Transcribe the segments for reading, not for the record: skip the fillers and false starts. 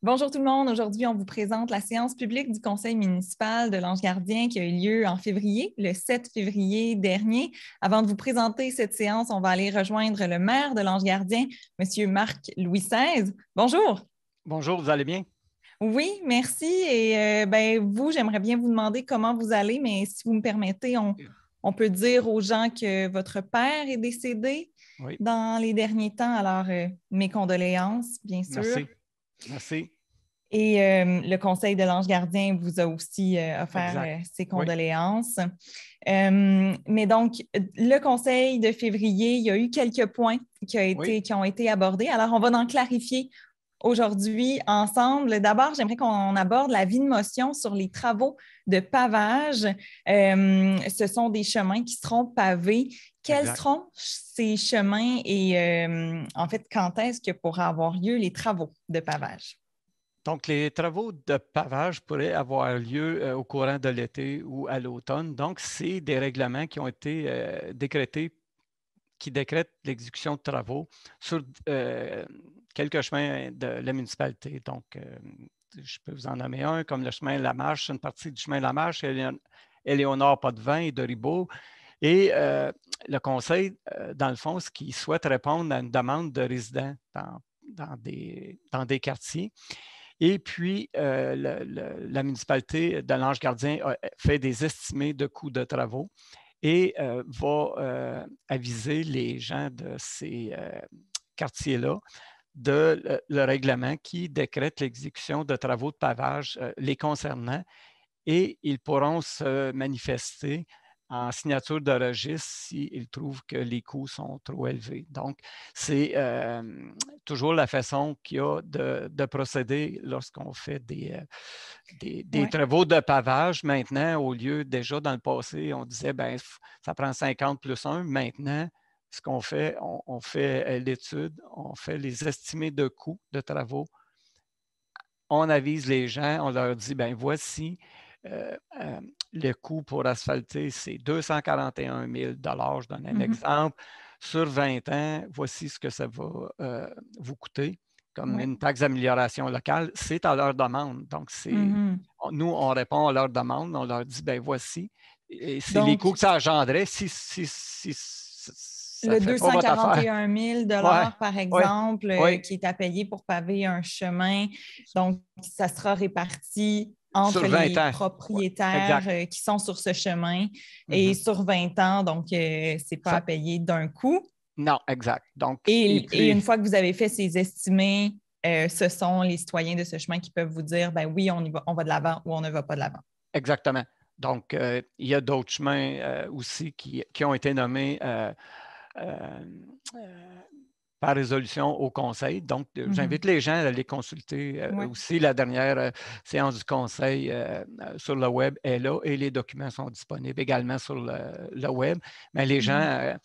Bonjour tout le monde. Aujourd'hui, on vous présente la séance publique du Conseil municipal de l'Ange-Gardien qui a eu lieu en février, le 7 février dernier. Avant de vous présenter cette séance, on va aller rejoindre le maire de l'Ange-Gardien, M. Marc-Louis XVI. Bonjour. Bonjour, vous allez bien? Oui, merci. Et vous, j'aimerais bien vous demander comment vous allez, mais si vous me permettez, on peut dire aux gens que votre père est décédé Oui, dans les derniers temps. Alors, mes condoléances, bien sûr. merci. Merci. Et le Conseil de l'Ange Gardien vous a aussi offert Exact. ses Oui, condoléances. Mais donc, le Conseil de février, il y a eu quelques points oui, qui ont été abordés. Alors, on va en clarifier aujourd'hui ensemble. D'abord, j'aimerais qu'on aborde la vie de motion sur les travaux de pavage. Ce sont des chemins qui seront pavés. Quels exact. seront ces chemins et en fait, quand est-ce que pourra avoir lieu les travaux de pavage? Donc, les travaux de pavage pourraient avoir lieu au courant de l'été ou à l'automne. Donc, c'est des règlements qui ont été décrétés, qui décrètent l'exécution de travaux sur quelques chemins de la municipalité. Donc, je peux vous en nommer un, comme le chemin La Marche, une partie du chemin La Marche, Éléonore Potvin et de Ribault. Et le conseil, dans le fond, ce qu'il souhaite répondre à une demande de résidents dans des quartiers. Et puis, la municipalité de l'Ange-Gardien a fait des estimés de coûts de travaux et va aviser les gens de ces quartiers-là de le règlement qui décrète l'exécution de travaux de pavage les concernant et ils pourront se manifester en signature de registre s'ils trouvent que les coûts sont trop élevés. Donc, c'est toujours la façon qu'il y a de procéder lorsqu'on fait des Ouais. travaux de pavage. Maintenant, au lieu, déjà dans le passé, on disait, ben ça prend 50 plus 1. Maintenant, ce qu'on fait, on fait l'étude, on fait les estimés de coûts de travaux. On avise les gens, on leur dit, ben voici, euh, euh, le coût pour asphalter, c'est 241 000 je donne un Mhm. exemple. Sur 20 ans, voici ce que ça va vous coûter comme Ouais. une taxe d'amélioration locale. C'est à leur demande. Donc, Mhm. nous, on répond à leur demande, on leur dit, ben voici, et c'est les Donc, coûts que ça engendrait si ça le ne fait pas votre affaire. 241 000 Oui, par oui, exemple, oui, qui est à payer pour paver un chemin, donc ça sera réparti entre sur 20 les ans. Ouais, propriétaires exact. qui sont sur ce chemin et Mhm. sur 20 ans, donc c'est pas à Ça, payer d'un coup. non, exact. Donc, et Et puis, une fois que vous avez fait ces estimés, ce sont les citoyens de ce chemin qui peuvent vous dire, ben oui, on va de l'avant ou on ne va pas de l'avant. exactement. Donc, il y a d'autres chemins aussi qui ont été nommés euh, euh, par résolution au Conseil. Donc, Mhm. j'invite les gens à aller consulter Ouais. aussi la dernière séance du Conseil sur le web est là et les documents sont disponibles également sur le web. Mais les gens,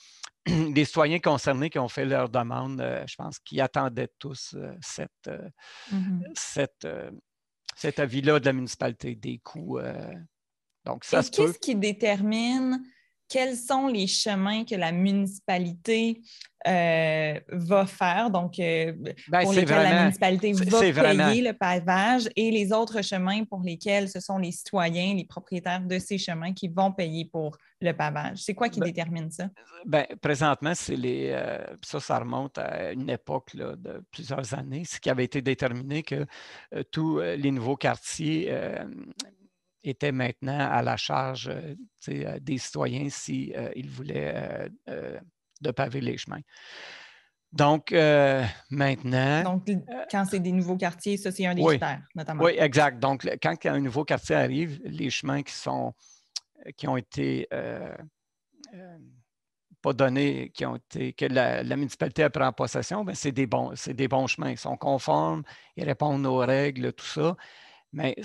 Mhm. les citoyens concernés qui ont fait leur demande, je pense qu'ils attendaient tous Mhm. cette, cet avis-là de la municipalité des coûts. Donc, ça Et se peut. qu'est-ce qui détermine quels sont les chemins que la municipalité va faire, donc Ben, pour lesquels la municipalité va c'est vraiment, payer le pavage et les autres chemins pour lesquels ce sont les citoyens, les propriétaires de ces chemins qui vont payer pour le pavage? C'est quoi qui ben, détermine ça? présentement, ça remonte à une époque là, de plusieurs années, ce qui avait été déterminé que tous les nouveaux quartiers étaient maintenant à la charge des citoyens s'ils voulaient de paver les chemins. Donc, maintenant, Donc, euh, quand c'est des nouveaux quartiers, ça, c'est un des oui, critères, notamment. oui, exact. Donc, quand un nouveau quartier arrive, les chemins qui ont été euh, pas donnés, que la municipalité a pris en possession, ben c'est des bons chemins. Ils sont conformes, ils répondent aux règles, tout ça. Mais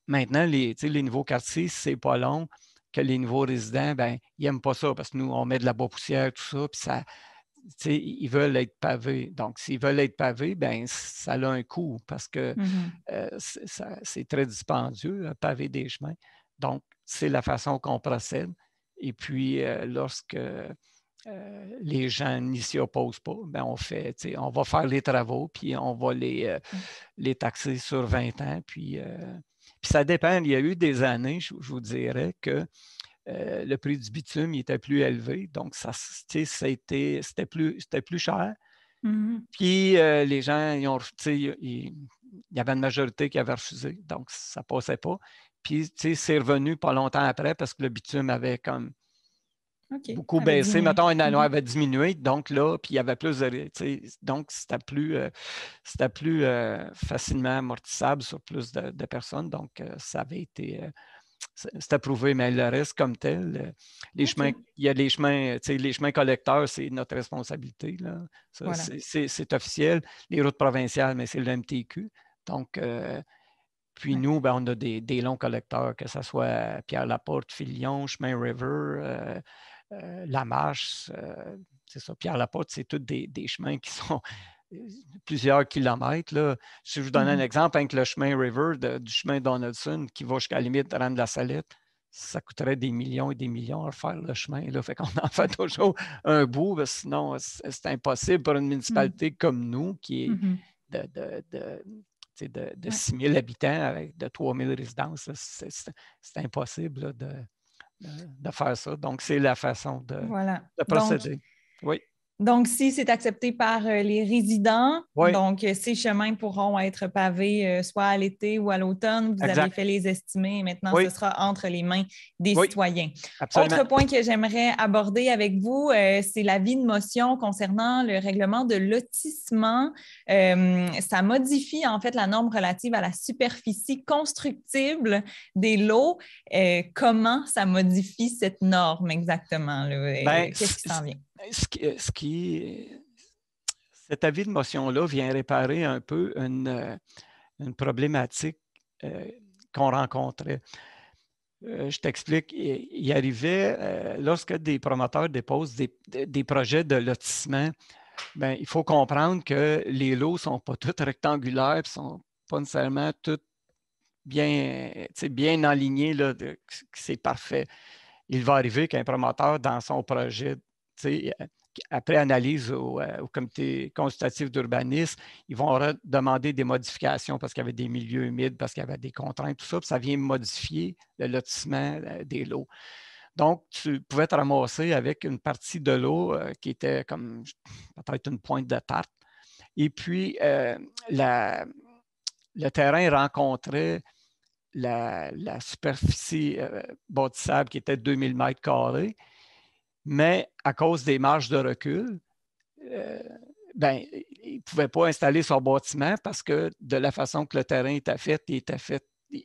maintenant, les nouveaux quartiers, c'est pas long que les nouveaux résidents, ben, ils n'aiment pas ça parce que nous, on met de la bois poussière, tout ça, puis ça, ils veulent être pavés. Donc, s'ils veulent être pavés, ben, ça a un coût parce que Mhm. c'est très dispendieux, paver des chemins. Donc, c'est la façon qu'on procède. Et puis, lorsque les gens n'y s'y opposent pas, ben on va faire les travaux, puis on va les taxer sur 20 ans. Puis ça dépend. Il y a eu des années, je vous dirais, que le prix du bitume il était plus élevé. Donc, c'était plus cher. Mm-hmm. Puis les gens, il y avait une majorité qui avait refusé. Donc, ça ne passait pas. Puis, c'est revenu pas longtemps après parce que le bitume avait comme beaucoup baissé. Mettons, un anneau avait diminué. Donc, là, puis il y avait plus de. Donc, c'était plus facilement amortissable sur plus de personnes. Donc, ça avait été. C'est approuvé, mais le reste comme tel, il y a les chemins collecteurs, c'est notre responsabilité. Là. Ça, voilà. c'est officiel. Les routes provinciales, mais c'est le MTQ. Donc, puis nous, ben, on a des longs collecteurs, que ce soit Pierre-Laporte, Filion, Chemin River, La Marche. C'est ça, Pierre-Laporte, c'est tous des chemins qui sont plusieurs kilomètres. Là. Si je vous donne un exemple, avec le chemin River du chemin Donaldson qui va jusqu'à la limite de Rennes-la-Salette, ça coûterait des millions et des millions à faire le chemin. Là. Fait qu'on en fait toujours un bout, sinon c'est impossible pour une municipalité comme nous qui est de 6 000 habitants avec de 3 000 résidences. C'est impossible là, de faire ça. Donc, c'est la façon de procéder. Oui. Donc, si c'est accepté par les résidents, oui. donc ces chemins pourront être pavés soit à l'été ou à l'automne. Vous avez fait les estimés et maintenant ce sera entre les mains des citoyens. Absolument. Autre point que j'aimerais aborder avec vous, c'est l'avis de motion concernant le règlement de lotissement. Ça modifie en fait la norme relative à la superficie constructible des lots. Comment ça modifie cette norme exactement? Qu'est-ce qui s'en vient? Cet avis de motion-là vient réparer un peu une problématique qu'on rencontrait. Je t'explique. Il arrivait, lorsque des promoteurs déposent des projets de lotissement, bien, il faut comprendre que les lots ne sont pas tous rectangulaires, ne sont pas nécessairement tous bien alignés, là, que c'est parfait. Il va arriver qu'un promoteur, dans son projet, après analyse au comité consultatif d'urbanisme, ils vont demander des modifications parce qu'il y avait des milieux humides, parce qu'il y avait des contraintes, tout ça, puis ça vient modifier le lotissement des lots. Donc, tu pouvais te ramasser avec une partie de l'eau qui était comme peut-être une pointe de tarte. Et puis, le terrain rencontrait la superficie bâtissable qui était 2000 mètres carrés, mais à cause des marges de recul, ben, il ne pouvait pas installer son bâtiment parce que de la façon que le terrain était fait,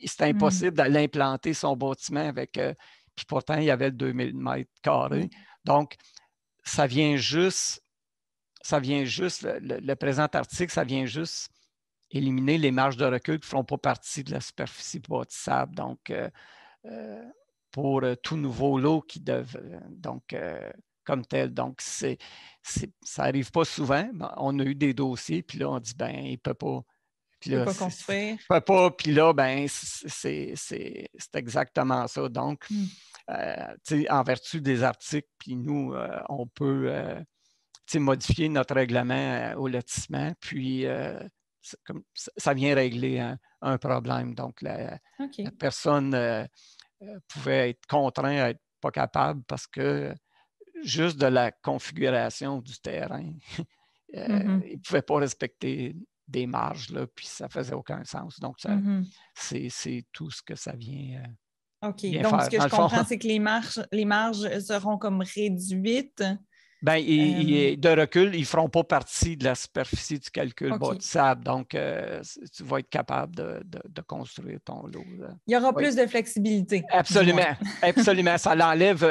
c'était impossible de l'implanter son bâtiment avec. Puis pourtant, il y avait le 2000 mètres carrés. Donc, ça vient juste, le présent article, ça vient juste éliminer les marges de recul qui ne feront pas partie de la superficie bâtissable. Donc, pour tout nouveau lot qui comme tel. Donc, ça n'arrive pas souvent. On a eu des dossiers, puis là, on dit, ben il ne peut pas. Il ne peut pas construire. Il ne peut pas, puis là, ben c'est exactement ça. Donc, en vertu des articles, puis nous, on peut modifier notre règlement au lotissement, puis ça vient régler un problème. Donc, la personne pouvait être contraint à être pas capable parce que juste de la configuration du terrain, il ne pouvait pas respecter des marges, là, puis ça ne faisait aucun sens. Donc, c'est tout ce que ça vient. OK. Donc, ce que je comprends, c'est que les marges seront comme réduites. Bien, de recul, ils ne feront pas partie de la superficie du calcul bâtissable. Donc, tu vas être capable de construire ton lot. Il y aura plus de flexibilité. Absolument. Absolument. Ça l'enlève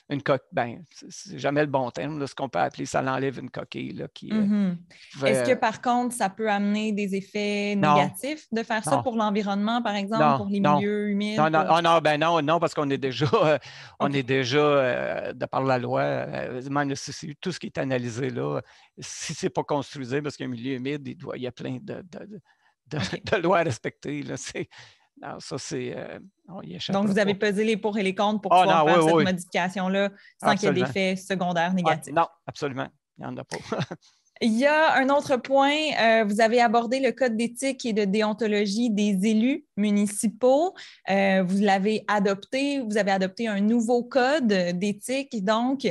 une coquille. Bien, c'est jamais le bon terme, là, ce qu'on peut appeler, ça l'enlève une coquille. Là, Est-ce que, par contre, ça peut amener des effets négatifs de faire ça pour l'environnement, par exemple, pour les milieux humides? Non, parce qu'on est déjà, de par la loi, même tout ce qui est analysé là, si ce n'est pas construisé, parce qu'un milieu humide, il y a plein de lois à respecter. Là, Alors, ça, c'est. On y Donc, échappera vous avez pas. pesé les pour et les contre pour Ah pouvoir non, faire cette oui, oui, modification-là sans qu'il y ait absolument. d'effets secondaires Ah, négatifs. non, absolument. Il n'y en a pas. Il y a un autre point, vous avez abordé le code d'éthique et de déontologie des élus municipaux. Vous l'avez adopté, vous avez adopté un nouveau code d'éthique. Donc,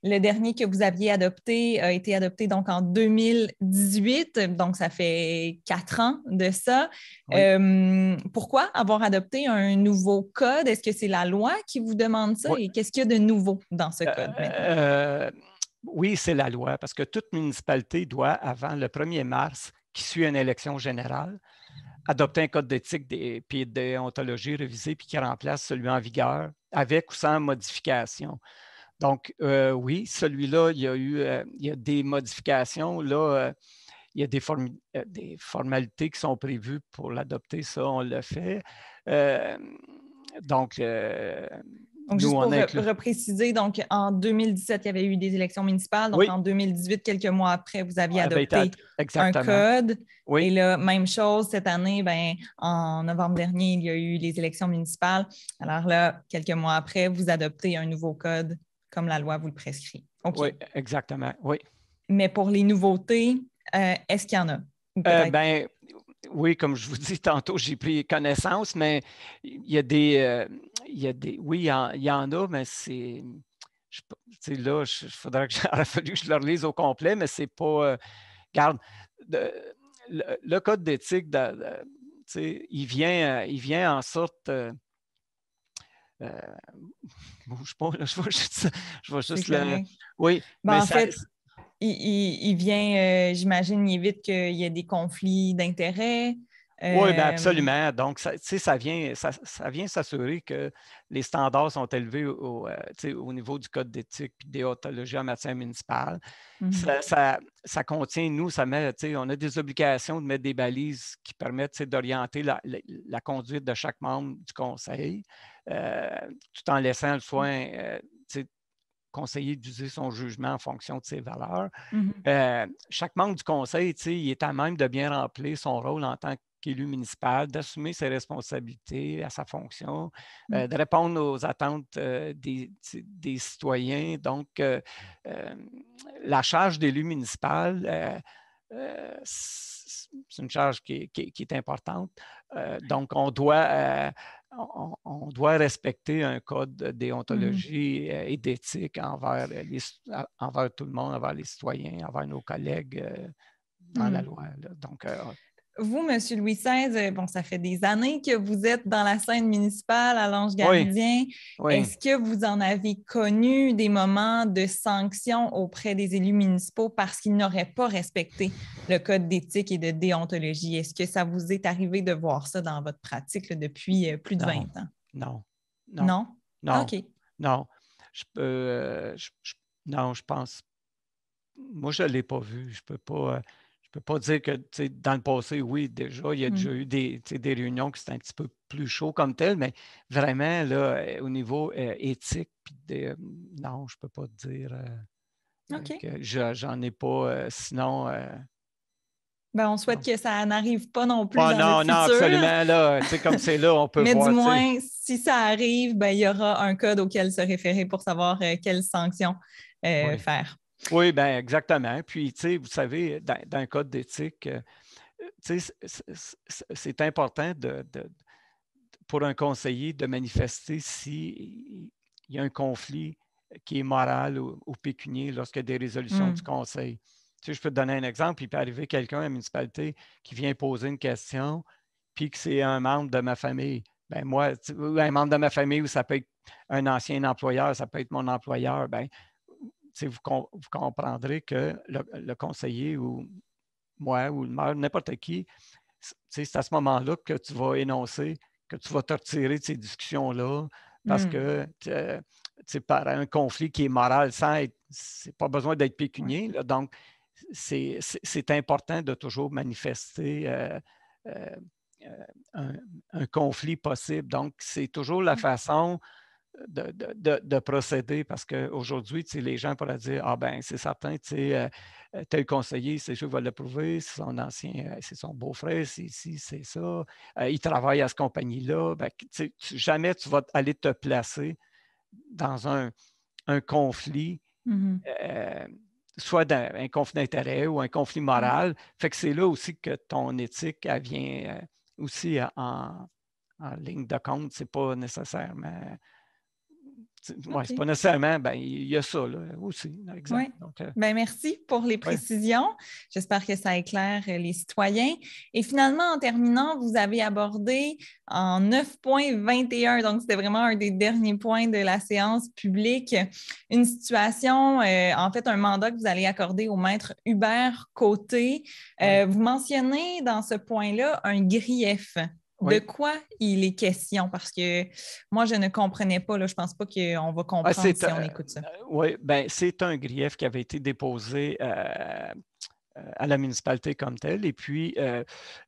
le dernier que vous aviez adopté a été adopté donc en 2018, donc ça fait 4 ans de ça. Oui. Pourquoi avoir adopté un nouveau code? Est-ce que c'est la loi qui vous demande ça Oui. et qu'est-ce qu'il y a de nouveau dans ce code maintenant? Oui, c'est la loi, parce que toute municipalité doit, avant le 1er mars, qui suit une élection générale, adopter un code d'éthique et de déontologie révisé puis qui remplace celui en vigueur, avec ou sans modification. Donc, oui, celui-là, il y a des modifications. Là, il y a des formalités qui sont prévues pour l'adopter. Ça, on le fait. Donc, Donc, nous, juste on pour inclut. repréciser, donc en 2017, il y avait eu des élections municipales. Donc, Oui, en 2018, quelques mois après, vous aviez avait été adopté un exactement. code. Et Oui, là, même chose, cette année, ben, en novembre dernier, il y a eu les élections municipales. Alors là, quelques mois après, vous adoptez un nouveau code comme la loi vous le prescrit. OK. oui, exactement. Oui. Mais pour les nouveautés, est-ce qu'il y en a? Ou peut-être. Ben, oui, comme je vous dis tantôt, j'ai pris connaissance, mais il y a oui, il y en a, mais c'est, là, il faudrait que j'aurais fallu que je le relise au complet, mais c'est pas, regarde, le code d'éthique, il vient en sorte, bouge pas, là, je vais C'est juste le, correct. oui, mais Ben, en fait, il vient, j'imagine, il évite qu'il y ait des conflits d'intérêts. Oui, bien Euh, absolument. Donc, ça vient s'assurer que les standards sont élevés au niveau du code d'éthique et de déontologie en matière municipale. mhm. Ça contient, nous, on a des obligations de mettre des balises qui permettent d'orienter la conduite de chaque membre du conseil, tout en laissant le soin conseiller d'user son jugement en fonction de ses valeurs. Mhm. Chaque membre du conseil, il est à même de bien remplir son rôle en tant qu'élu municipal, d'assumer ses responsabilités à sa fonction, Mhm. de répondre aux attentes des citoyens. Donc, la charge d'élu municipal, c'est une charge qui est importante. Donc, on doit respecter un code de Mhm. déontologie et d'éthique envers tout le monde, envers les citoyens, envers nos collègues dans la Mhm. loi. Là. Donc, Vous, M. Louis XVI, bon, ça fait des années que vous êtes dans la scène municipale à oui, l'Ange-Gardien. oui. Est-ce que vous en avez connu des moments de sanction auprès des élus municipaux parce qu'ils n'auraient pas respecté le code d'éthique et de déontologie? Est-ce que ça vous est arrivé de voir ça dans votre pratique là, depuis plus de Non, 20 ans? non, non, Non? non, OK. non. Je peux, non, je pense. Moi, je ne l'ai pas vu. Je peux pas dire que dans le passé, oui, déjà, il y a déjà Hmm. eu des réunions qui c'était un petit peu plus chaud comme tel, mais vraiment, là, au niveau éthique, non, je ne peux pas te dire OK. que j'en ai pas. Sinon, Ben, on souhaite non. que ça n'arrive pas non plus Ah dans le non, non, futur. absolument, là, comme c'est là, on peut Mais du voir, moins, si ça arrive, ben, il y aura un code auquel se référer pour savoir quelles sanctions oui. faire. Oui, bien, exactement. Puis, vous savez, dans un code d'éthique, c'est important pour un conseiller de manifester s'il y a un conflit qui est moral ou pécunier lorsqu'il y a des résolutions du Mm. conseil. Je peux te donner un exemple. Il peut arriver quelqu'un à la municipalité qui vient poser une question, puis que c'est un membre de ma famille. Ben moi, un membre de ma famille, ou ça peut être un ancien employeur, ça peut être mon employeur, ben, vous comprendrez que le conseiller ou moi ou le maire, n'importe qui, c'est à ce moment-là que tu vas énoncer, que tu vas te retirer de ces discussions-là parce Mm. que par un conflit qui est moral sans être, c'est pas besoin d'être Ouais. pécunier. Là, donc, c'est important de toujours manifester euh, un conflit possible. Donc, c'est toujours la façon de procéder parce qu'aujourd'hui, les gens pourraient dire ah ben c'est certain, tel conseiller, c'est sûr qu'il va l'approuver, c'est son ancien, c'est son beau-frère, c'est ici, c'est ça, il travaille à cette compagnie-là. Ben, jamais tu vas aller te placer dans un conflit, soit un conflit d'intérêt ou un conflit moral. Fait que c'est là aussi que ton éthique, elle vient aussi en ligne de compte. C'est pas nécessairement. Ouais, c'est pas nécessairement, ben, il y a ça là, aussi, exact. Oui. Donc, merci pour les précisions. J'espère que ça éclaire les citoyens. Et finalement, en terminant, vous avez abordé en 9.21, donc c'était vraiment un des derniers points de la séance publique, une situation, en fait, un mandat que vous allez accorder au maître Hubert Côté. Vous mentionnez dans ce point-là un grief. De quoi il est question? Parce que moi, je ne comprenais pas. Là, je ne pense pas qu'on va comprendre si on écoute ça. Oui, bien, c'est un grief qui avait été déposé à la municipalité comme telle. Et puis,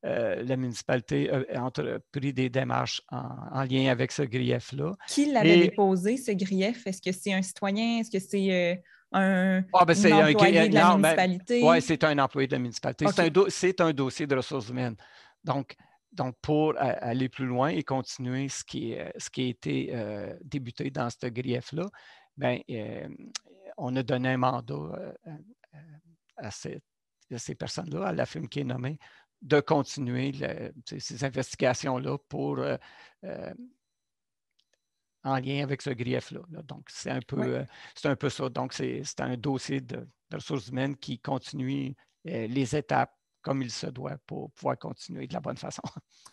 la municipalité a entrepris des démarches en lien avec ce grief-là. Qui l'avait déposé, ce grief? Est-ce que c'est un citoyen? Est-ce que c'est un employé de la municipalité? Oui, c'est un employé de la municipalité. Okay. C'est un dossier de ressources humaines. Donc pour aller plus loin et continuer ce qui a été débuté dans ce grief-là, bien, on a donné un mandat à ces personnes-là, à la firme qui est nommée, de continuer ces investigations-là pour en lien avec ce grief-là. Donc, c'est un peu ça. Donc, c'est un dossier de ressources humaines qui continue les étapes comme il se doit pour pouvoir continuer de la bonne façon.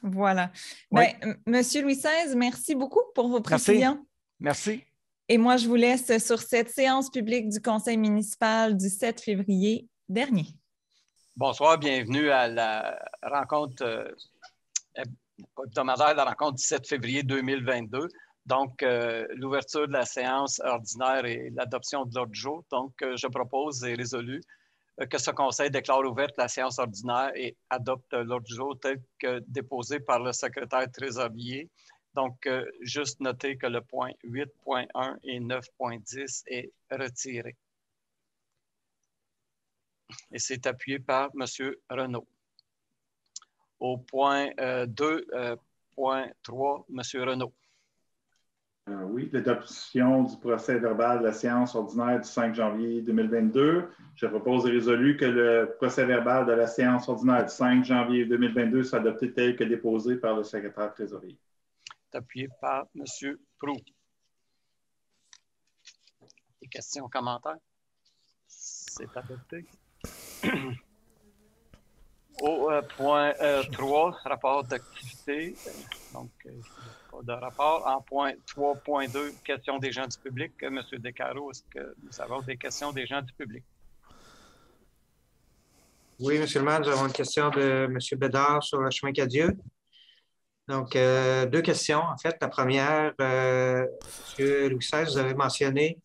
Voilà. Oui. Bien, Monsieur Louis XVI, merci beaucoup pour vos précisions. Merci. Et moi, je vous laisse sur cette séance publique du Conseil municipal du 7 février dernier. Bonsoir, bienvenue à la rencontre hebdomadaire, la rencontre du 7 février 2022. Donc, l'ouverture de la séance ordinaire et l'adoption de l'ordre du jour. Donc, je propose et résolu que ce Conseil déclare ouverte la séance ordinaire et adopte l'ordre du jour tel que déposé par le secrétaire trésorier. Donc, juste noter que le point 8.1 et 9.10 est retiré. Et c'est appuyé par M. Renaud. Au point 2.3, M. Renaud. Oui, l'adoption du procès verbal de la séance ordinaire du 5 janvier 2022. Je propose et résolu que le procès verbal de la séance ordinaire du 5 janvier 2022 soit adopté tel que déposé par le secrétaire trésorier. Appuyé par M. Proulx. Des questions, commentaires? C'est adopté. Au point 3, rapport d'activité. Donc, pas de rapport. En point 3.2, questions des gens du public. M. Descarreaux, est-ce que nous avons des questions des gens du public? Oui, M. le maire, nous avons une question de M. Bédard sur le chemin Cadieux. Donc, deux questions, en fait. La première, M. Louis XVI, vous avez mentionné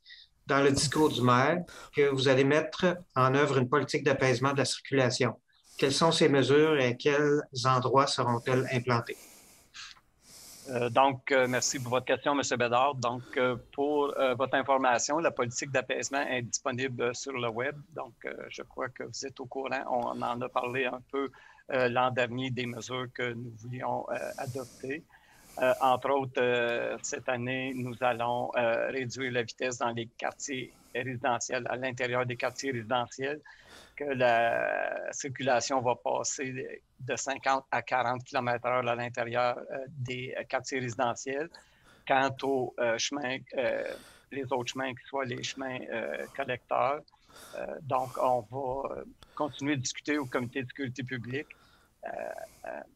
dans le discours du maire que vous allez mettre en œuvre une politique d'apaisement de la circulation. Quelles sont ces mesures et à quels endroits seront-elles implantées? Merci pour votre question, M. Bédard. Donc, pour votre information, la politique d'apaisement est disponible sur le web. Donc, je crois que vous êtes au courant. On en a parlé un peu l'an dernier des mesures que nous voulions adopter. Entre autres, cette année, nous allons réduire la vitesse dans les quartiers résidentiels, à l'intérieur des quartiers résidentiels, que la circulation va passer de 50 à 40 km/h à l'intérieur des quartiers résidentiels. Quant aux chemins, les autres chemins qui soient les chemins collecteurs, donc on va continuer de discuter au comité de sécurité publique,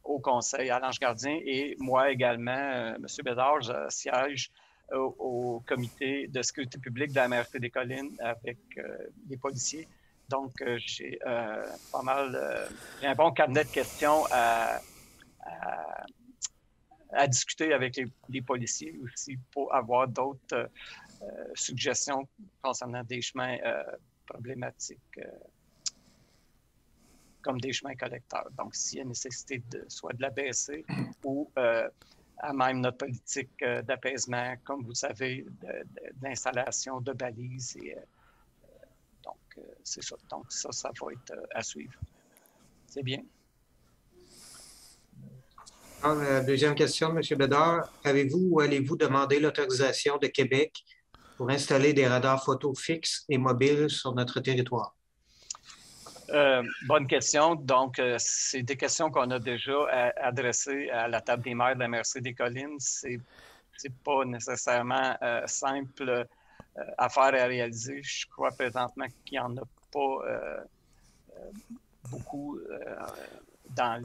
au conseil à l'Ange Gardien et moi également, M. Bédard, je siège au comité de sécurité publique de la MRC des Collines avec les policiers. Donc, j'ai pas mal, j'ai un bon carnet de questions à discuter avec les policiers aussi pour avoir d'autres suggestions concernant des chemins problématiques comme des chemins collecteurs. Donc, s'il y a nécessité soit de la baisser ou à même notre politique d'apaisement, comme vous savez, d'installation de balises. Et, donc, c'est ça. Donc, ça va être à suivre. C'est bien. Alors, deuxième question, M. Bédard. Avez-vous ou allez-vous demander l'autorisation de Québec pour installer des radars photo fixes et mobiles sur notre territoire? Bonne question. Donc, c'est des questions qu'on a déjà adressées à la table des maires de la MRC des Collines. C'est pas nécessairement simple à faire et à réaliser. Je crois présentement qu'il n'y en a pas beaucoup dans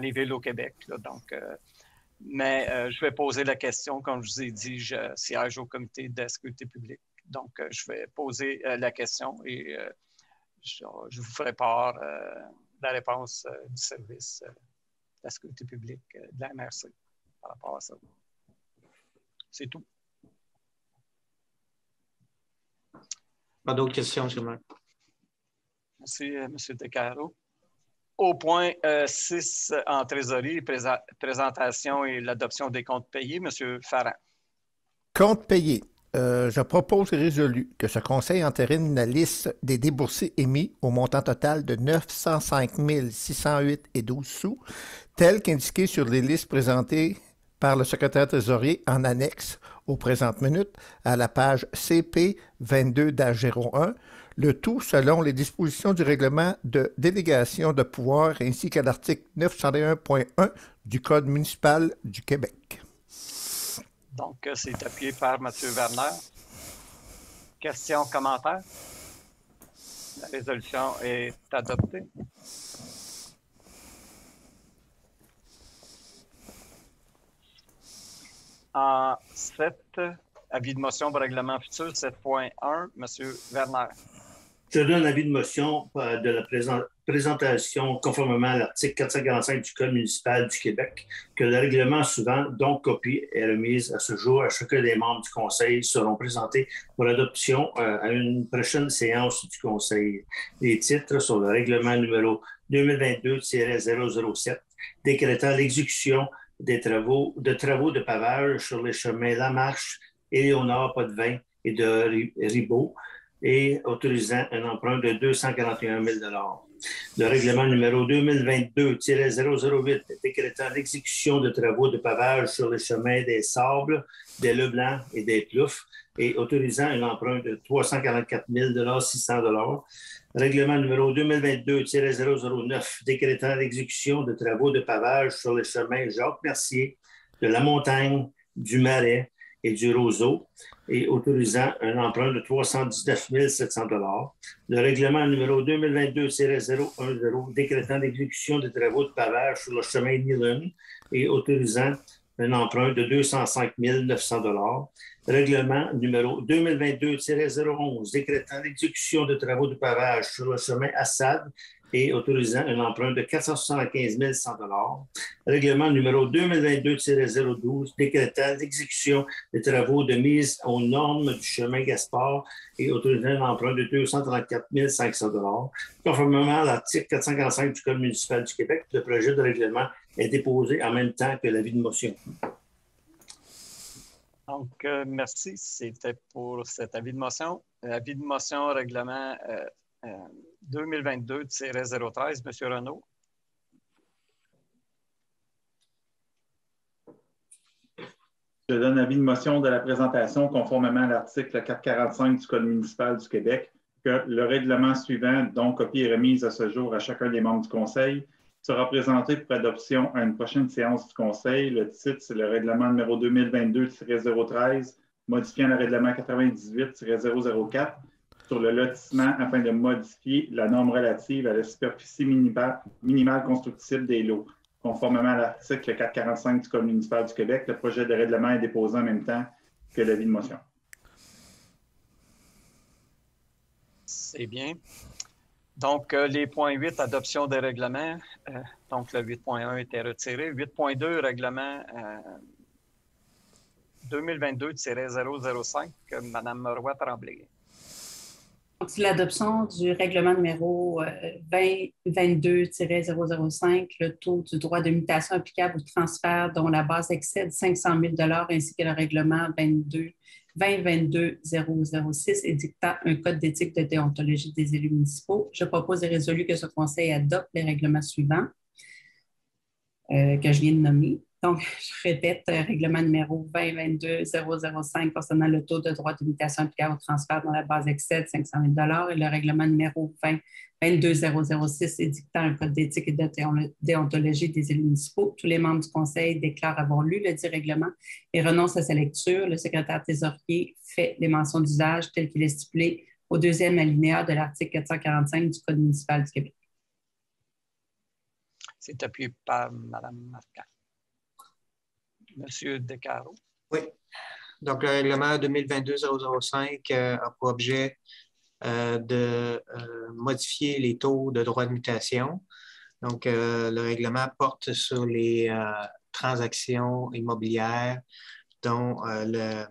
les villes au Québec. Là. Donc, mais je vais poser la question. Comme je vous ai dit, je siège au comité de la sécurité publique. Donc, je vais poser la question et je vous ferai part de la réponse du service de la sécurité publique de la MRC par rapport à ça. C'est tout. Pas d'autres questions, M. le maire. Merci, M. Descarreaux. Au point 6 en trésorerie, présentation et l'adoption des comptes payés, M. Farran. Comptes payés. Je propose et résolu que ce Conseil entérine la liste des déboursés émis au montant total de 905 608,12 sous, tel qu'indiqué sur les listes présentées par le secrétaire trésorier en annexe aux présentes minutes à la page CP 22-01, le tout selon les dispositions du règlement de délégation de pouvoir ainsi qu'à l'article 901.1 du Code municipal du Québec. Donc, c'est appuyé par M. Werner. Questions, commentaires? La résolution est adoptée. En 7, avis de motion pour règlement futur, 7.1, M. Werner. Je donne avis de motion de la présentation conformément à l'article 445 du Code municipal du Québec, que le règlement suivant, dont copie est remise à ce jour à chacun des membres du Conseil, seront présentés pour adoption à une prochaine séance du Conseil. Les titres sur le règlement numéro 2022-007, décrétant l'exécution des travaux de pavage sur les chemins Lamarche, Éléonore Potvin et de Ribault, et autorisant un emprunt de 241 000 $. Le règlement numéro 2022-008 décrétant l'exécution de travaux de pavage sur les chemins des Sables, des Leblanc et des Ploufs et autorisant un emprunt de 344 600 $. Règlement numéro 2022-009 décrétant l'exécution de travaux de pavage sur les chemins Jacques-Mercier, de la Montagne, du Marais et du Roseau et autorisant un emprunt de 319 700 $. Le règlement numéro 2022-010 décrétant l'exécution des travaux de pavage sur le chemin Nylon et autorisant un emprunt de 205 900 $. Règlement numéro 2022-011 décrétant l'exécution de travaux de pavage sur le chemin Assad et autorisant un emprunt de 475 100 $. Règlement numéro 2022-012 décrétant l'exécution des travaux de mise aux normes du chemin Gaspard et autorisant un emprunt de 234 500 $. Conformément à l'article 445 du Code municipal du Québec, le projet de règlement est déposé en même temps que l'avis de motion. Donc, merci. C'était pour cet avis de motion. Avis de motion, règlement 2022-013, M. Renaud. Je donne avis de motion de la présentation conformément à l'article 445 du Code municipal du Québec que le règlement suivant, dont copie est remise à ce jour à chacun des membres du Conseil, sera présenté pour adoption à une prochaine séance du Conseil. Le titre, c'est le règlement numéro 2022-013, modifiant le règlement 98-004 sur le lotissement afin de modifier la norme relative à la superficie minimale constructible des lots. Conformément à l'article 445 du Code municipal du Québec, le projet de règlement est déposé en même temps que l'avis de motion. C'est bien. Donc, les points 8, adoption des règlements. Donc, le 8.1 était retiré. 8.2, règlement 2022-005, Mme Roy-Tremblay. Donc, c'est l'adoption du règlement numéro 2022-005, le taux du droit de mutation applicable au transfert dont la base excède 500 000 $ ainsi que le règlement 2022-006 édictant un code d'éthique de déontologie des élus municipaux. Je propose et résolu que ce Conseil adopte les règlements suivants que je viens de nommer. Donc, je répète, règlement numéro 2022-005 concernant le taux de droit de mutation applicable au transfert dont la base excède 500 000 $ et le règlement numéro 2022-006 édictant un code d'éthique et de déontologie des élus municipaux. Tous les membres du Conseil déclarent avoir lu le dit règlement et renoncent à sa lecture. Le secrétaire trésorier fait les mentions d'usage telles qu'il est stipulé au deuxième alinéa de l'article 445 du Code municipal du Québec. C'est appuyé par Mme Marquand. Monsieur Descarreaux. Oui. Donc, le règlement 2022-005 a pour objet de modifier les taux de droit de mutation. Donc, le règlement porte sur les transactions immobilières dont la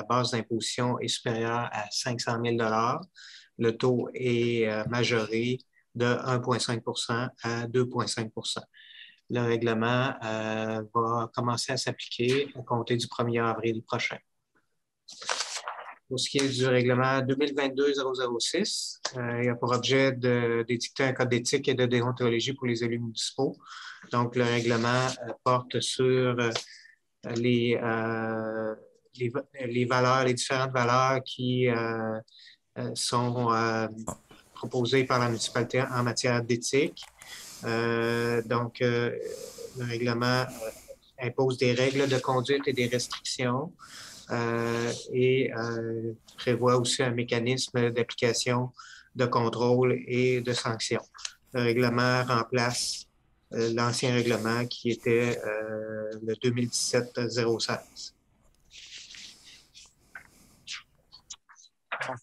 base d'imposition est supérieure à 500 000 $. Le taux est majoré de 1,5 % à 2,5 %. Le règlement va commencer à s'appliquer à compter du 1er avril prochain. Pour ce qui est du règlement 2022-006, il a pour objet d'édicter un code d'éthique et de déontologie pour les élus municipaux. Donc, le règlement porte sur les valeurs, les différentes valeurs qui sont proposées par la municipalité en matière d'éthique. Donc, le règlement impose des règles de conduite et des restrictions et prévoit aussi un mécanisme d'application de contrôle et de sanction. Le règlement remplace l'ancien règlement qui était le 2017-016.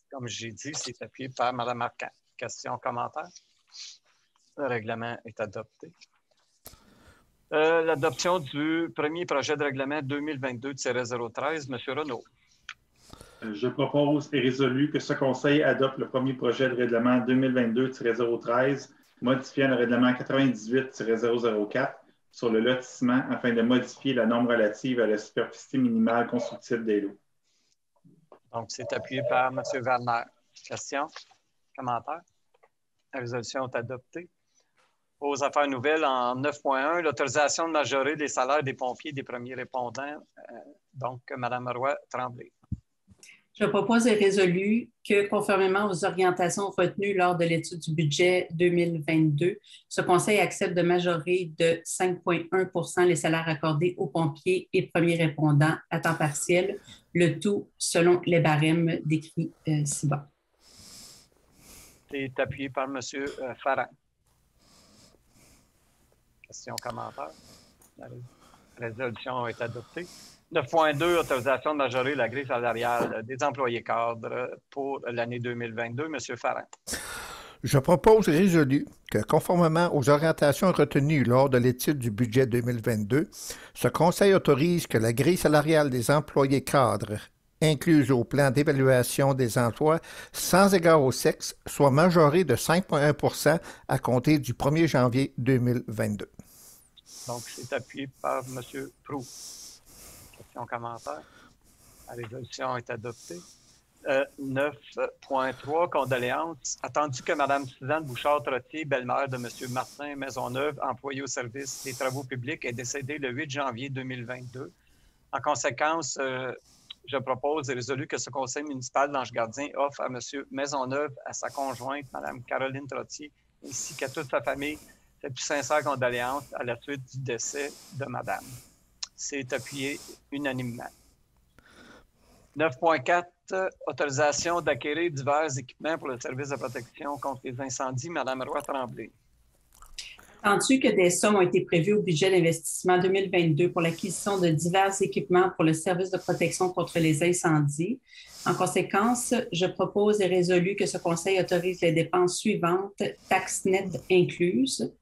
Comme j'ai dit, c'est appuyé par Mme Marquand. Questions, commentaires? Le règlement est adopté. L'adoption du premier projet de règlement 2022-013, M. Renaud. Je propose et résolu que ce Conseil adopte le premier projet de règlement 2022-013, modifiant le règlement 98-004 sur le lotissement afin de modifier la norme relative à la superficie minimale constructible des lots. Donc, c'est appuyé par M. Werner. Questions? Commentaires? La résolution est adoptée. Aux affaires nouvelles, en 9.1, l'autorisation de majorer les salaires des pompiers et des premiers répondants. Donc, Mme Roy-Tremblay. Je propose et résolu que, conformément aux orientations retenues lors de l'étude du budget 2022, ce Conseil accepte de majorer de 5,1 % les salaires accordés aux pompiers et premiers répondants à temps partiel, le tout selon les barèmes décrits ci-bas. C'est appuyé par M. Farran. Questions, commentaires? La résolution est adoptée. 9.2, autorisation de majorer la grille salariale des employés cadres pour l'année 2022. M. Farran. Je propose et résolu que, conformément aux orientations retenues lors de l'étude du budget 2022, ce Conseil autorise que la grille salariale des employés cadres, incluse au plan d'évaluation des emplois sans égard au sexe, soit majorée de 5,1 % à compter du 1er janvier 2022. Donc, c'est appuyé par M. Proulx. Questions, commentaires? La résolution est adoptée. 9.3, condoléances. Attendu que Mme Suzanne Bouchard-Trottier, belle-mère de M. Martin Maisonneuve, employé au service des travaux publics, est décédée le 8 janvier 2022. En conséquence, je propose et résolu que ce Conseil municipal d'Ange-Gardien offre à M. Maisonneuve, à sa conjointe, Mme Caroline Trottier, ainsi qu'à toute sa famille, ses plus sincères condoléances à la suite du décès de Madame. C'est appuyé unanimement. 9.4, autorisation d'acquérir divers équipements pour le service de protection contre les incendies. Mme Roy-Tremblay. Attendu que des sommes ont été prévues au budget d'investissement 2022 pour l'acquisition de divers équipements pour le service de protection contre les incendies. En conséquence, je propose et résolu que ce Conseil autorise les dépenses suivantes, taxes nettes incluses,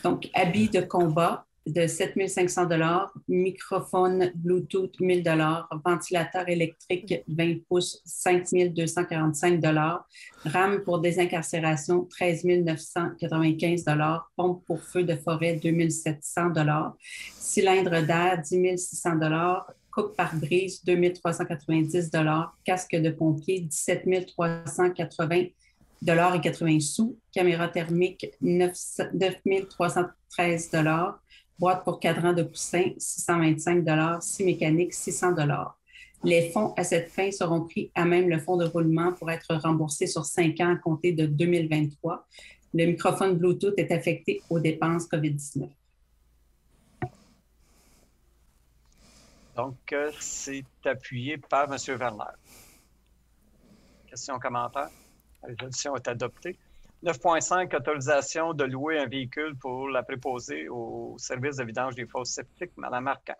donc habits de combat, de 7 500 $, microphone Bluetooth 1 000 $, ventilateur électrique 20 pouces 5 245 $, rame pour désincarcération 13 995 $, pompe pour feu de forêt 2 700 $, cylindre d'air 10 600 $, coupe pare-brise 2 390 $, casque de pompier 17 380 $ et 80 sous, caméra thermique 9 313 $, boîte pour cadran de coussin 625 $, scie mécanique 600 $. Les fonds à cette fin seront pris à même le fonds de roulement pour être remboursés sur 5 ans à compter de 2023. Le microphone Bluetooth est affecté aux dépenses COVID-19. Donc, c'est appuyé par M. Werner. Questions, commentaires? La résolution est adoptée. 9.5, autorisation de louer un véhicule pour la préposer au service de vidange des fosses septiques. Mme Marquand.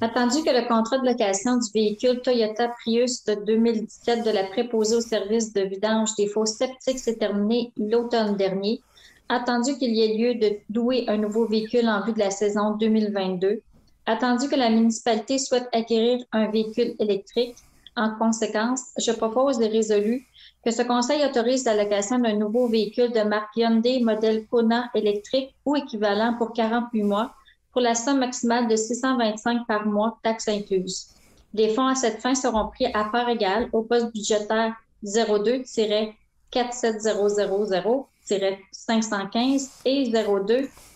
Attendu que le contrat de location du véhicule Toyota Prius de 2017 de la préposée au service de vidange des fosses septiques s'est terminé l'automne dernier, attendu qu'il y ait lieu de louer un nouveau véhicule en vue de la saison 2022, attendu que la municipalité souhaite acquérir un véhicule électrique, en conséquence, je propose et résolu que ce conseil autorise la location d'un nouveau véhicule de marque Hyundai modèle Kona électrique ou équivalent pour 48 mois pour la somme maximale de 625 par mois, taxes incluses. Les fonds à cette fin seront pris à part égale au poste budgétaire 02-47000-515 et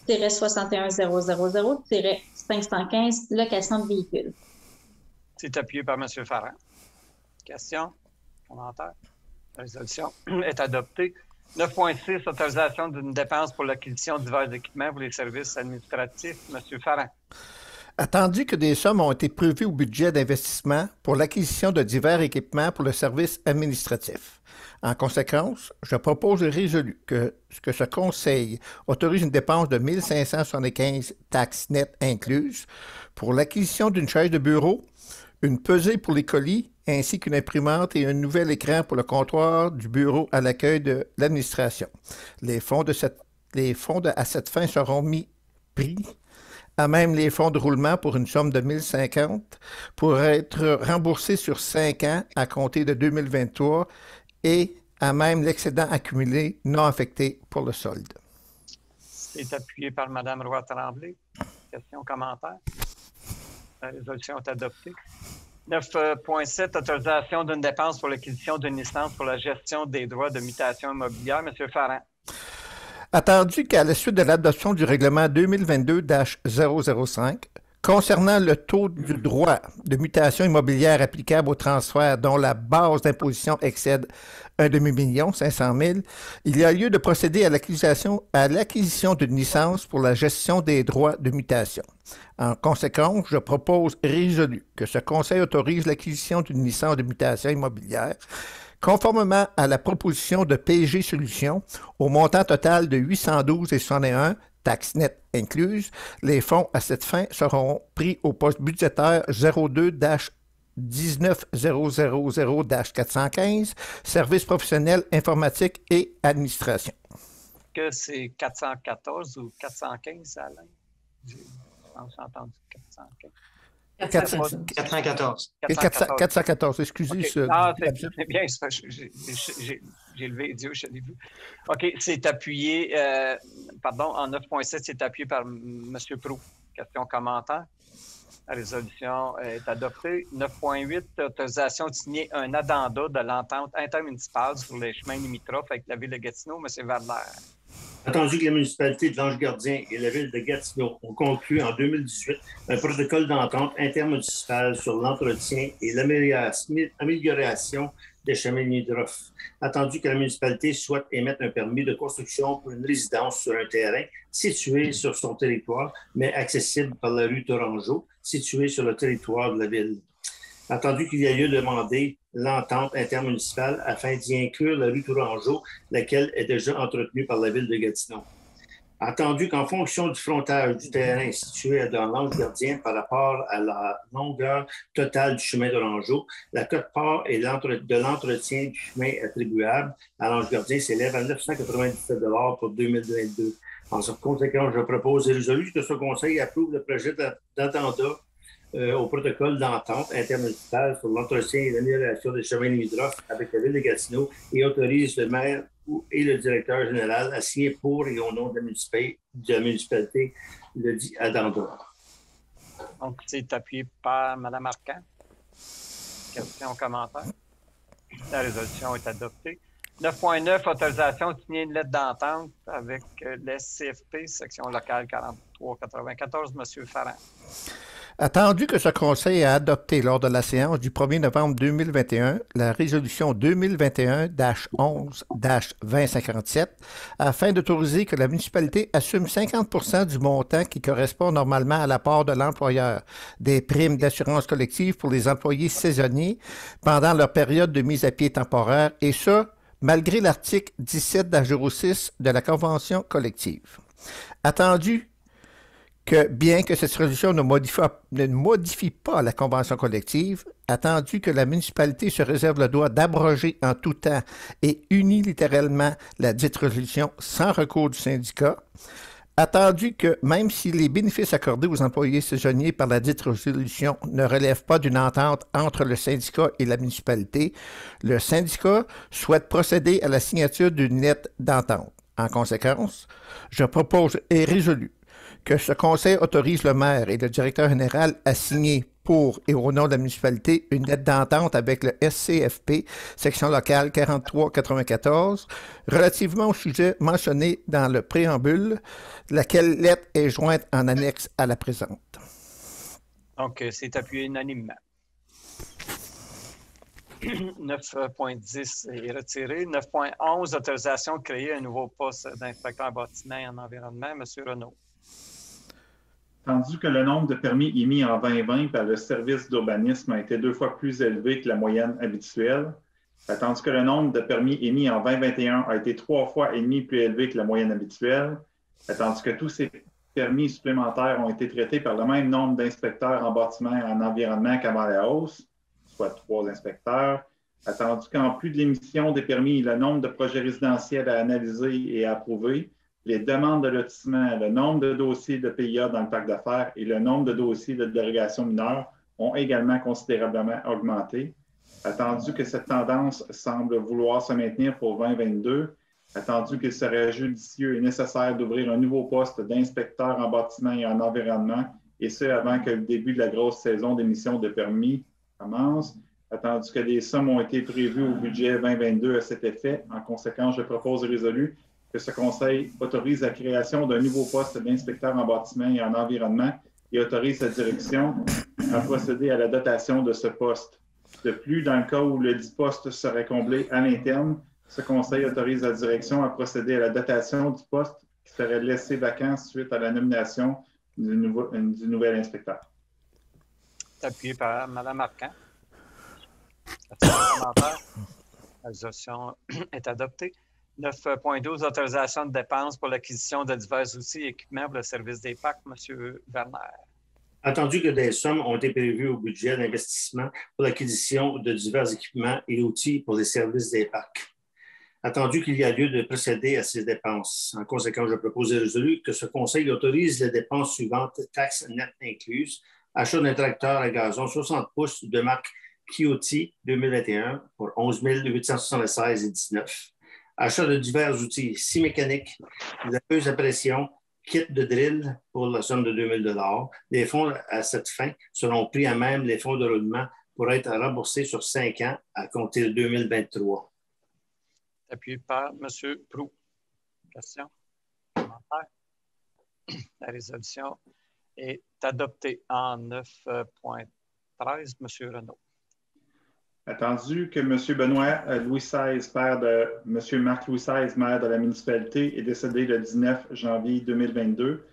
02-61000-515 location de véhicules. C'est appuyé par M. Farrand. Questions? Commentaires? La résolution est adoptée. 9.6, autorisation d'une dépense pour l'acquisition de divers équipements pour les services administratifs. M. Farrand. Attendu que des sommes ont été prévues au budget d'investissement pour l'acquisition de divers équipements pour le service administratif. En conséquence, je propose et résolu que ce conseil autorise une dépense de 1 575 taxes nettes incluses pour l'acquisition d'une chaise de bureau, une pesée pour les colis, ainsi qu'une imprimante et un nouvel écran pour le comptoir du bureau à l'accueil de l'administration. Les fonds à cette fin seront pris à même les fonds de roulement pour une somme de 1 050 pour être remboursés sur 5 ans à compter de 2023 et à même l'excédent accumulé non affecté pour le solde. C'est appuyé par Mme Roy-Tremblay. Questions, commentaires? La résolution est adoptée. 9.7, autorisation d'une dépense pour l'acquisition d'une licence pour la gestion des droits de mutation immobilière. M. Farrand. Attendu qu'à la suite de l'adoption du règlement 2022-005, concernant le taux du droit de mutation immobilière applicable au transfert dont la base d'imposition excède 1 500 000 $, il y a lieu de procéder à l'acquisition d'une licence pour la gestion des droits de mutation. En conséquence, je propose et résolu que ce conseil autorise l'acquisition d'une licence de mutation immobilière conformément à la proposition de PG Solutions au montant total de 812,61 $, taxes nettes incluses. Les fonds à cette fin seront pris au poste budgétaire 02-19000-415, services professionnels informatique et administration. Que c'est 414 ou 415, Alain? J'ai entendu 415. 414. 414, excusez. Okay. Ah, c'est bien, j'ai levé les yeux, je l'ai vu. OK, c'est appuyé, en 9.7, c'est appuyé par M. Proulx. Question, commentaire? La résolution est adoptée. 9.8, autorisation de signer un addenda de l'entente intermunicipale sur les chemins limitrophes avec la ville de Gatineau. M. Werner. Attendu que la municipalité de l'Ange-Gardien et la ville de Gatineau ont conclu en 2018 un protocole d'entente intermunicipale sur l'entretien et l'amélioration des chemins limitrophes. Attendu que la municipalité souhaite émettre un permis de construction pour une résidence sur un terrain situé sur son territoire, mais accessible par la rue Tourangeau, située sur le territoire de la ville. Attendu qu'il y a lieu de demander l'entente intermunicipale afin d'y inclure la rue Tourangeau, laquelle est déjà entretenue par la ville de Gatineau. Attendu qu'en fonction du frontage du terrain situé dans l'Ange-Gardien par rapport à la longueur totale du chemin d'Orangeau, la quote-part de l'entretien du chemin attribuable à l'Ange-Gardien s'élève à 997 $ pour 2022. En conséquence, je propose et résolu que ce Conseil approuve le projet d'attentat au protocole d'entente intermunicipale sur l'entretien et l'amélioration des chemins limitrophes avec la Ville de Gatineau et autorise le maire et le directeur général à signer pour et au nom de la municipalité le dit addenda. Donc, c'est appuyé par Mme Arcan. Questions, commentaires? La résolution est adoptée. 9.9, autorisation de signer une lettre d'entente avec l'SCFP, section locale 4394. M. Farrand. Attendu que ce Conseil a adopté lors de la séance du 1er novembre 2021 la résolution 2021-11-2057 afin d'autoriser que la municipalité assume 50% du montant qui correspond normalement à l'apport de l'employeur des primes d'assurance collective pour les employés saisonniers pendant leur période de mise à pied temporaire, et ça, malgré l'article 17-06 de la Convention collective. Attendu que, bien que cette résolution ne modifie pas la Convention collective, attendu que la municipalité se réserve le droit d'abroger en tout temps et unilatéralement la dite résolution sans recours du syndicat, attendu que, même si les bénéfices accordés aux employés saisonniers par la dite résolution ne relèvent pas d'une entente entre le syndicat et la municipalité, le syndicat souhaite procéder à la signature d'une lettre d'entente. En conséquence, je propose et résolu que ce Conseil autorise le maire et le directeur général à signer pour et au nom de la municipalité une lettre d'entente avec le SCFP, section locale 4394, relativement au sujet mentionné dans le préambule, laquelle lettre est jointe en annexe à la présente. Donc, c'est appuyé unanimement. 9.10 est retiré. 9.11, autorisation de créer un nouveau poste d'inspecteur bâtiment et en environnement. M. Renaud. Attendu que le nombre de permis émis en 2020 par le service d'urbanisme a été 2 fois plus élevé que la moyenne habituelle, attendu que le nombre de permis émis en 2021 a été 3 fois et demi plus élevé que la moyenne habituelle, attendu que tous ces permis supplémentaires ont été traités par le même nombre d'inspecteurs en bâtiment et en environnement qu'avant la hausse, soit 3 inspecteurs, attendu qu'en plus de l'émission des permis, le nombre de projets résidentiels à analyser et à approuver, les demandes de lotissement, le nombre de dossiers de PIA dans le parc d'affaires et le nombre de dossiers de dérogation mineure ont également considérablement augmenté. Attendu que cette tendance semble vouloir se maintenir pour 2022, attendu qu'il serait judicieux et nécessaire d'ouvrir un nouveau poste d'inspecteur en bâtiment et en environnement, et ce avant que le début de la grosse saison d'émission de permis commence, attendu que des sommes ont été prévues au budget 2022 à cet effet. En conséquence, je propose et résolu que ce Conseil autorise la création d'un nouveau poste d'inspecteur en bâtiment et en environnement et autorise sa direction à procéder à la dotation de ce poste. De plus, dans le cas où le dit poste serait comblé à l'interne, ce Conseil autorise la direction à procéder à la dotation du poste qui serait laissé vacant suite à la nomination du nouvel inspecteur. Appuyé par Mme Arcan. La résolution est adoptée. 9.12, autorisation de dépenses pour l'acquisition de divers outils et équipements pour le service des parcs. M. Werner. Attendu que des sommes ont été prévues au budget d'investissement pour l'acquisition de divers équipements et outils pour les services des parcs. Attendu qu'il y a lieu de procéder à ces dépenses. En conséquence, je propose et résolu que ce Conseil autorise les dépenses suivantes, taxes nettes incluses, achat d'un tracteur à gazon 60 pouces de marque Kioti 2021 pour 11 876,19 $. Achat de divers outils, scie mécanique, laveuse à pression, kit de drill pour la somme de 2 000 $. Les fonds à cette fin seront pris à même les fonds de roulement pour être remboursés sur 5 ans à compter de 2023. Appuyé par M. Proulx. Question? Commentaire? La résolution est adoptée en 9.13. M. Renaud. Attendu que M. Benoît Louis XVI, père de M. Marc Louis XVI, maire de la municipalité, est décédé le 19 janvier 2022.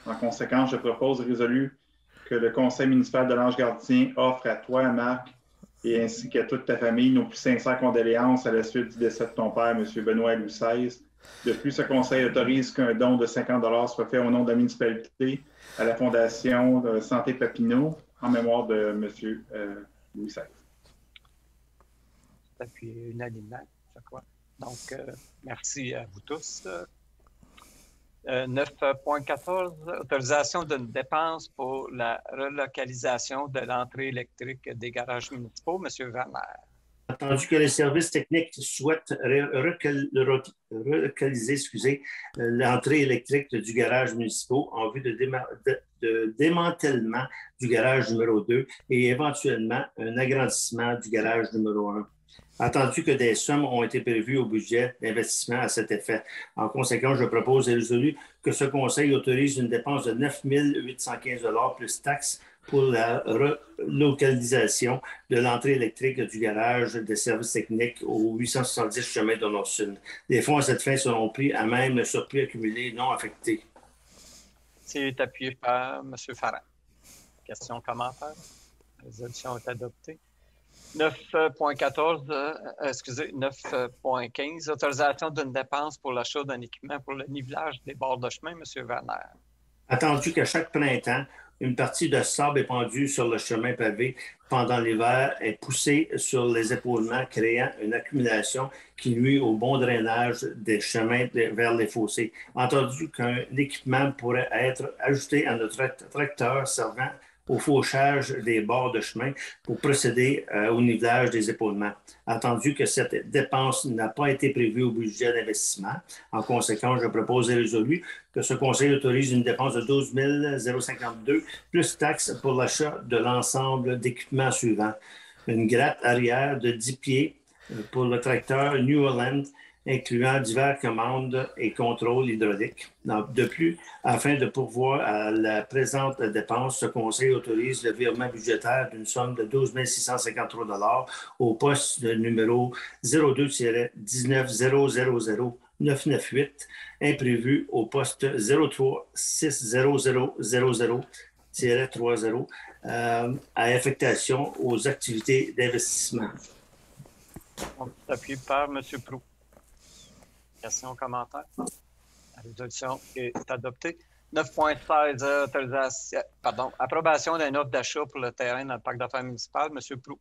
En conséquence, je propose et résolu que le Conseil municipal de l'Ange-Gardien offre à toi, Marc, et ainsi qu'à toute ta famille, nos plus sincères condoléances à la suite du décès de ton père, M. Benoît Louis XVI. De plus, ce Conseil autorise qu'un don de 50 $ soit fait au nom de la municipalité à la Fondation de Santé Papineau en mémoire de M. Louis XVI. Appuyé unanimement, je crois. Donc, merci à vous tous. 9.14, autorisation d'une dépense pour la relocalisation de l'entrée électrique des garages municipaux. Monsieur Werner. Entendu que les services techniques souhaitent relocaliser l'entrée électrique du garage municipal en vue de démantèlement du garage numéro 2 et éventuellement un agrandissement du garage numéro 1. Entendu que des sommes ont été prévues au budget d'investissement à cet effet. En conséquence, je propose et résolu que ce conseil autorise une dépense de 9 815 $ plus taxes pour la relocalisation de l'entrée électrique du garage des services techniques au 870 chemin de Norton. Les fonds à cette fin seront pris à même surplus accumulé non affecté. C'est appuyé par M. Farrand. Questions, commentaires? La résolution est adoptée. 9.15, autorisation d'une dépense pour l'achat d'un équipement pour le nivelage des bords de chemin, M. Werner. Attendu qu'à chaque printemps, une partie de sable épandue sur le chemin pavé pendant l'hiver est poussée sur les épaulements, créant une accumulation qui nuit au bon drainage des chemins vers les fossés. Entendu qu'un équipement pourrait être ajouté à notre tracteur servant au fauchage des bords de chemin pour procéder au nivelage des épaulements. Entendu que cette dépense n'a pas été prévue au budget d'investissement, en conséquence, je propose et résolu que ce conseil autorise une dépense de 12 052 plus taxes pour l'achat de l'ensemble d'équipements suivants. Une gratte arrière de 10 pieds pour le tracteur New Holland, incluant diverses commandes et contrôles hydrauliques. De plus, afin de pourvoir à la présente dépense, ce conseil autorise le virement budgétaire d'une somme de 12 653 $ au poste de numéro 02-19000998, imprévu au poste 03-60000-30 à affectation aux activités d'investissement. On s'appuie par M. Proulx. Questions, commentaires? La résolution est adoptée. 9.16, approbation d'une offre d'achat pour le terrain dans le parc d'affaires municipal. M. Proulx.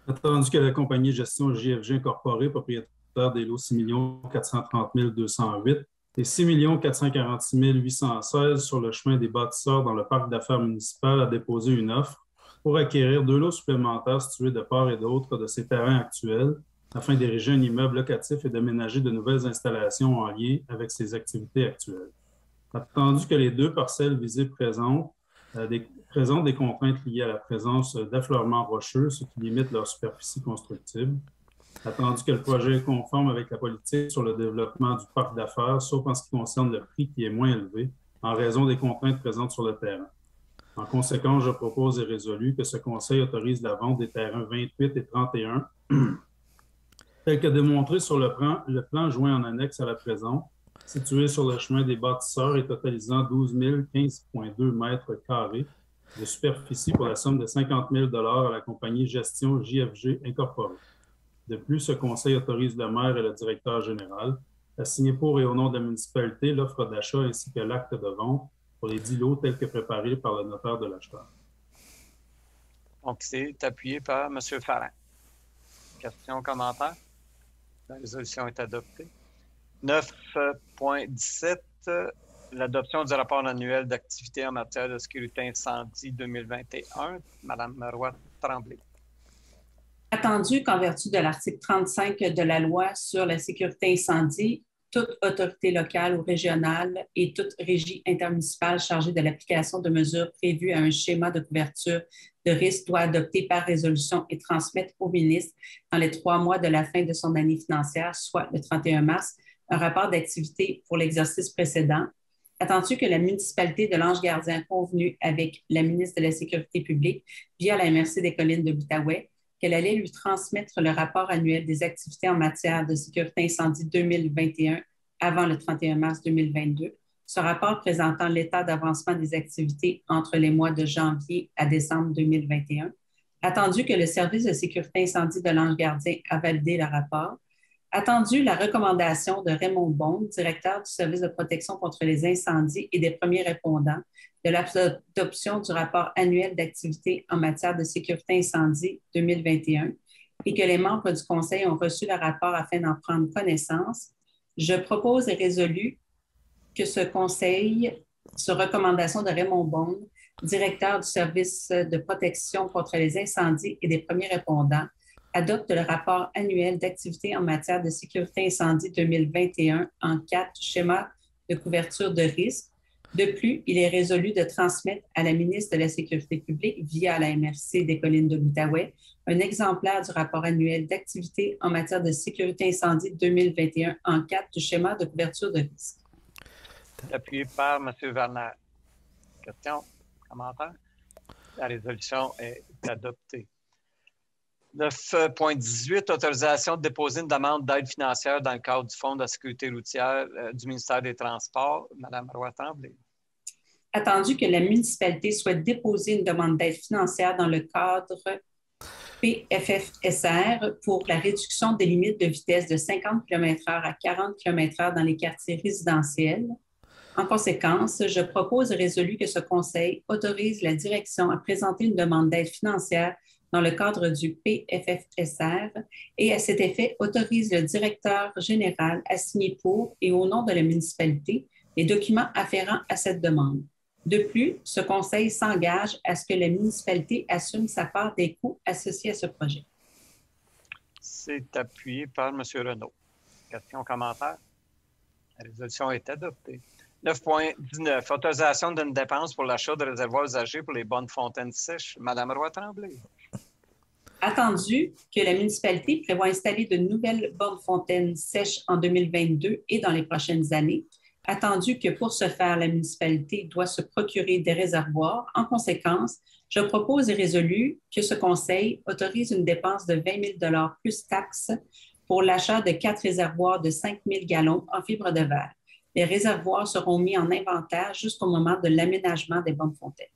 Attendu que la compagnie de gestion JFG Incorporée, propriétaire des lots 6 430 208 et 6 446 816 sur le chemin des bâtisseurs dans le parc d'affaires municipal, a déposé une offre pour acquérir 2 lots supplémentaires situés de part et d'autre de ces terrains actuels, afin d'ériger un immeuble locatif et d'aménager de nouvelles installations en lien avec ses activités actuelles. Attendu que les 2 parcelles visées présentent des contraintes liées à la présence d'affleurements rocheux, ce qui limite leur superficie constructible. Attendu que le projet est conforme avec la politique sur le développement du parc d'affaires, sauf en ce qui concerne le prix qui est moins élevé, en raison des contraintes présentes sur le terrain. En conséquence, je propose et résolu que ce conseil autorise la vente des terrains 28 et 31 tel que démontré sur le plan joint en annexe à la présente, situé sur le chemin des bâtisseurs et totalisant 12 015,2 mètres carrés de superficie pour la somme de 50 000 $ à la compagnie Gestion JFG Incorporée. De plus, ce conseil autorise le maire et le directeur général à signer pour et au nom de la municipalité l'offre d'achat ainsi que l'acte de vente pour les 10 lots tels que préparés par le notaire de l'acheteur. Donc, c'est appuyé par M. Farrand. Questions, commentaires? La résolution est adoptée. 9.17, l'adoption du rapport annuel d'activité en matière de sécurité incendie 2021. Madame Roy-Tremblay. Attendu qu'en vertu de l'article 35 de la loi sur la sécurité incendie, toute autorité locale ou régionale et toute régie intermunicipale chargée de l'application de mesures prévues à un schéma de couverture de risque doit adopter par résolution et transmettre au ministre dans les 3 mois de la fin de son année financière, soit le 31 mars, un rapport d'activité pour l'exercice précédent. Attendu que la municipalité de l'Ange-Gardien a convenu avec la ministre de la Sécurité publique via la MRC des Collines de l'Outaouais qu'elle allait lui transmettre le rapport annuel des activités en matière de sécurité incendie 2021 avant le 31 mars 2022. Ce rapport présentant l'état d'avancement des activités entre les mois de janvier à décembre 2021. Attendu que le service de sécurité incendie de l'Ange-Gardien a validé le rapport. Attendu la recommandation de Raymond Bond, directeur du service de protection contre les incendies et des premiers répondants, de l'adoption du rapport annuel d'activité en matière de sécurité incendie 2021 et que les membres du Conseil ont reçu le rapport afin d'en prendre connaissance, je propose et résolu que ce conseil, sur recommandation de Raymond Beaune, directeur du service de protection contre les incendies et des premiers répondants, adopte le rapport annuel d'activité en matière de sécurité incendie 2021 en 4 schémas de couverture de risque. De plus, il est résolu de transmettre à la ministre de la Sécurité publique, via la MRC des Collines de l'Outaouais, un exemplaire du rapport annuel d'activité en matière de sécurité incendie 2021 en 4 du schéma de couverture de risque. Appuyé par M. Werner. Question, commentaire? La résolution est adoptée. 9.18, autorisation de déposer une demande d'aide financière dans le cadre du Fonds de la sécurité routière du ministère des Transports. Mme Roy-Tremblay. Attendu que la municipalité souhaite déposer une demande d'aide financière dans le cadre PFFSR pour la réduction des limites de vitesse de 50 km/h à 40 km/h dans les quartiers résidentiels. En conséquence, je propose et résolu que ce conseil autorise la direction à présenter une demande d'aide financière dans le cadre du PFFSR et à cet effet autorise le directeur général à signer pour et au nom de la municipalité les documents afférents à cette demande. De plus, ce conseil s'engage à ce que la municipalité assume sa part des coûts associés à ce projet. C'est appuyé par M. Renaud. Question, commentaire? La résolution est adoptée. 9.19, autorisation d'une dépense pour l'achat de réservoirs usagés pour les bonnes fontaines sèches. Mme Roy-Tremblay. Attendu que la municipalité prévoit installer de nouvelles bornes fontaines sèches en 2022 et dans les prochaines années, attendu que pour ce faire, la municipalité doit se procurer des réservoirs, en conséquence, je propose et résolu que ce conseil autorise une dépense de 20 000 $ plus taxes pour l'achat de 4 réservoirs de 5 000 gallons en fibre de verre. Les réservoirs seront mis en inventaire jusqu'au moment de l'aménagement des bonnes fontaines.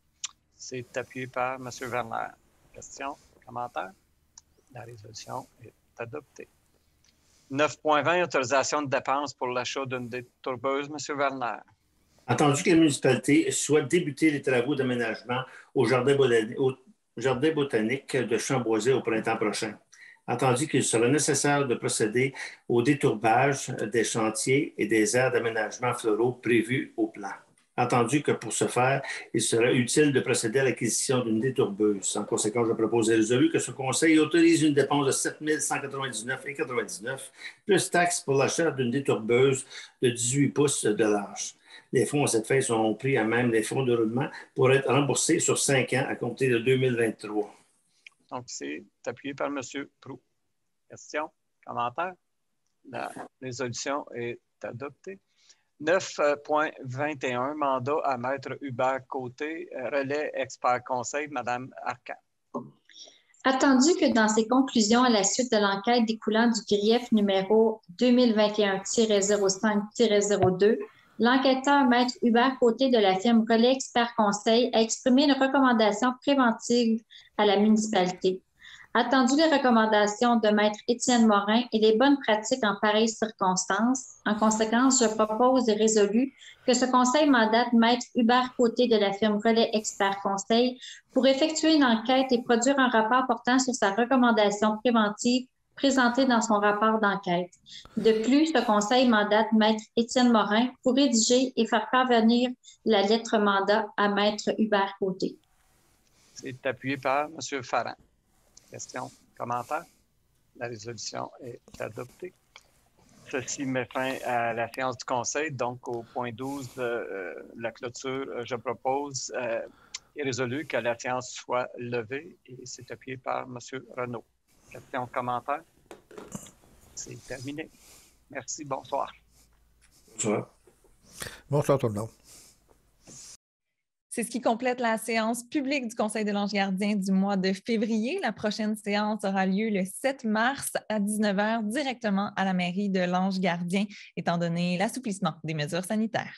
C'est appuyé par M. Werner. Question, commentaire? La résolution est adoptée. 9.20, autorisation de dépenses pour l'achat d'une détourbeuse. M. Werner. Entendu que la municipalité souhaite débuter les travaux d'aménagement au jardin botanique de Chamboisé au printemps prochain. Entendu qu'il sera nécessaire de procéder au détourbage des chantiers et des aires d'aménagement floraux prévus au plan. Entendu que pour ce faire, il sera utile de procéder à l'acquisition d'une détourbeuse. En conséquence, je propose et résolu que ce conseil autorise une dépense de 7 199,99 $ plus taxe pour l'achat d'une détourbeuse de 18 pouces de large. Les fonds à cette fin seront pris à même les fonds de roulement pour être remboursés sur 5 ans à compter de 2023. Donc, c'est appuyé par M. Proulx. Question, commentaire? La résolution est adoptée. 9.21, mandat à Maître Hubert Côté, relais expert conseil, Mme Arcan. Attendu que dans ses conclusions à la suite de l'enquête découlant du grief numéro 2021-05-02, l'enquêteur Maître Hubert Côté de la firme Relais Expert Conseil a exprimé une recommandation préventive à la municipalité. Attendu les recommandations de Maître Étienne Morin et les bonnes pratiques en pareilles circonstances, en conséquence, je propose et résolu que ce conseil mandate Maître Hubert Côté de la firme Relais Expert Conseil pour effectuer une enquête et produire un rapport portant sur sa recommandation préventive présentée dans son rapport d'enquête. De plus, ce conseil mandate Maître Étienne Morin pour rédiger et faire parvenir la lettre mandat à Maître Hubert Côté. C'est appuyé par M. Farran. Question, commentaire? La résolution est adoptée. Ceci met fin à la séance du Conseil. Donc, au point 12, la clôture, je propose et résolu que la séance soit levée et c'est appuyé par M. Renaud. Question, commentaire? C'est terminé. Merci, bonsoir. Bonsoir. Bonsoir tout le monde. C'est ce qui complète la séance publique du Conseil de l'Ange gardien du mois de février. La prochaine séance aura lieu le 7 mars à 19 h directement à la mairie de l'Ange gardien, étant donné l'assouplissement des mesures sanitaires.